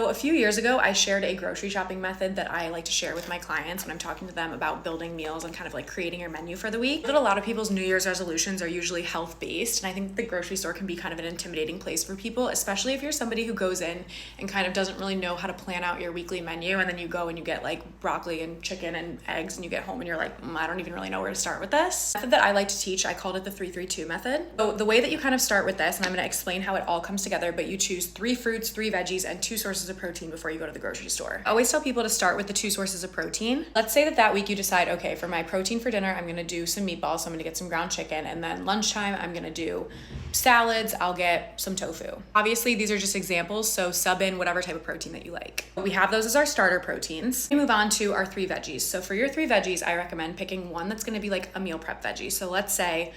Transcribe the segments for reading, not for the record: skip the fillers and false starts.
So a few years ago, I shared a grocery shopping method that I like to share with my clients when I'm talking to them about building meals and kind of like creating your menu for the week. But a lot of people's New Year's resolutions are usually health-based, and I think the grocery store can be kind of an intimidating place for people, especially if you're somebody who goes in and kind of doesn't really know how to plan out your weekly menu, and then you go and you get like broccoli and chicken and eggs, and you get home and you're like, I don't even really know where to start with this. The method that I like to teach, I called it the 3-3-2 method. So the way that you kind of start with this, and I'm going to explain how it all comes together, but you choose 3 fruits, 3 veggies, and 2 sources of protein before you go to the grocery store. I always tell people to start with the 2 sources of protein. Let's say that week you decide, okay, for my protein for dinner, I'm going to do some meatballs, so I'm going to get some ground chicken, and then lunchtime I'm going to do salads, I'll get some tofu. Obviously, these are just examples, so sub in whatever type of protein that you like. We have those as our starter proteins. We move on to our 3 veggies. So for your 3 veggies, I recommend picking one that's going to be like a meal prep veggie. So let's say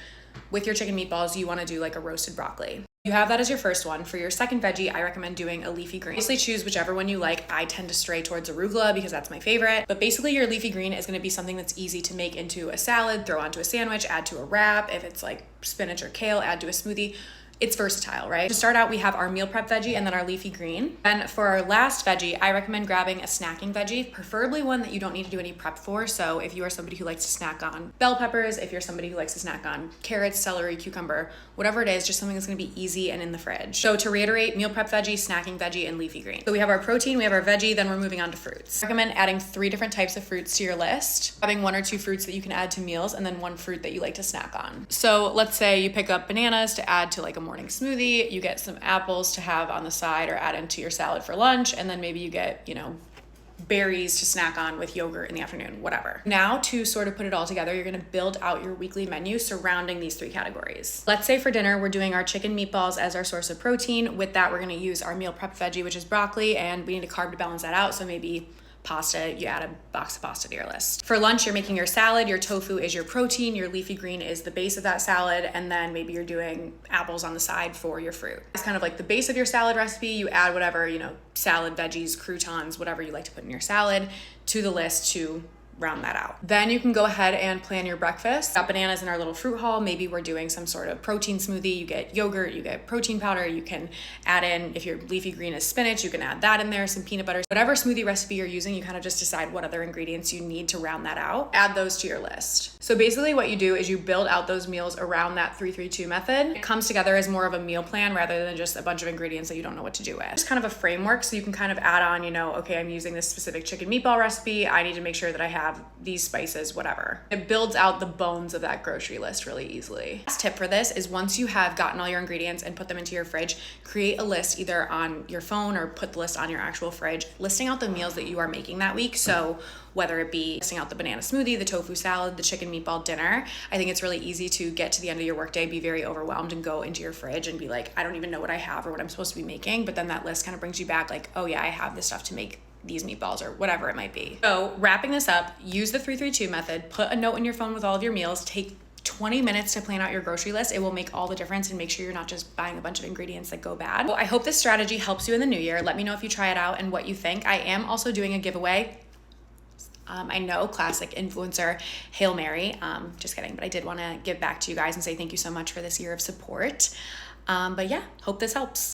with your chicken meatballs, you want to do like a roasted broccoli. You have that as your first one. For your second veggie, I recommend doing a leafy green. Basically choose whichever one you like. I tend to stray towards arugula because that's my favorite. But basically your leafy green is gonna be something that's easy to make into a salad, throw onto a sandwich, add to a wrap. If it's like spinach or kale, add to a smoothie. It's versatile, right? To start out, we have our meal prep veggie and then our leafy green. And for our last veggie, I recommend grabbing a snacking veggie, preferably one that you don't need to do any prep for. So if you are somebody who likes to snack on bell peppers, if you're somebody who likes to snack on carrots, celery, cucumber, whatever it is, just something that's gonna be easy and in the fridge. So to reiterate, meal prep veggie, snacking veggie, and leafy green. So we have our protein, we have our veggie, then we're moving on to fruits. I recommend adding 3 different types of fruits to your list, having 1 or 2 fruits that you can add to meals, and then 1 fruit that you like to snack on. So let's say you pick up bananas to add to like a morning smoothie, you get some apples to have on the side or add into your salad for lunch, and then maybe you get, berries to snack on with yogurt in the afternoon, whatever. Now to sort of put it all together, you're gonna build out your weekly menu surrounding these 3 categories. Let's say for dinner, we're doing our chicken meatballs as our source of protein. With that, we're gonna use our meal prep veggie, which is broccoli, and we need a carb to balance that out. So maybe pasta, you add a box of pasta to your list. For lunch, you're making your salad, your tofu is your protein, your leafy green is the base of that salad, and then maybe you're doing apples on the side for your fruit. It's kind of like the base of your salad recipe. You add whatever, salad, veggies, croutons, whatever you like to put in your salad to the list to round that out. Then you can go ahead and plan your breakfast. Got bananas in our little fruit haul. Maybe we're doing some sort of protein smoothie. You get yogurt, you get protein powder. You can add in, if your leafy green is spinach, you can add that in there, some peanut butter. Whatever smoothie recipe you're using, you kind of just decide what other ingredients you need to round that out. Add those to your list. So basically what you do is you build out those meals around that 3-3-2 method. It comes together as more of a meal plan rather than just a bunch of ingredients that you don't know what to do with. It's kind of a framework, so you can kind of add on, okay, I'm using this specific chicken meatball recipe. I need to make sure that I have these spices, whatever. It builds out the bones of that grocery list really easily. Last tip for this is once you have gotten all your ingredients and put them into your fridge, create a list either on your phone or put the list on your actual fridge, listing out the meals that you are making that week. So whether it be listing out the banana smoothie, the tofu salad, the chicken meatball dinner, I think it's really easy to get to the end of your workday, be very overwhelmed, and go into your fridge and be like, I don't even know what I have or what I'm supposed to be making. But then that list kind of brings you back like, oh yeah, I have this stuff to make these meatballs or whatever it might be. So wrapping this up, use the 3-3-2 method, put a note in your phone with all of your meals, take 20 minutes to plan out your grocery list. It will make all the difference and make sure you're not just buying a bunch of ingredients that go bad. Well, I hope this strategy helps you in the new year. Let me know if you try it out and what you think. I am also doing a giveaway. I know, classic influencer Hail Mary. Just kidding, but I did want to give back to you guys and say thank you so much for this year of support. But yeah, hope this helps.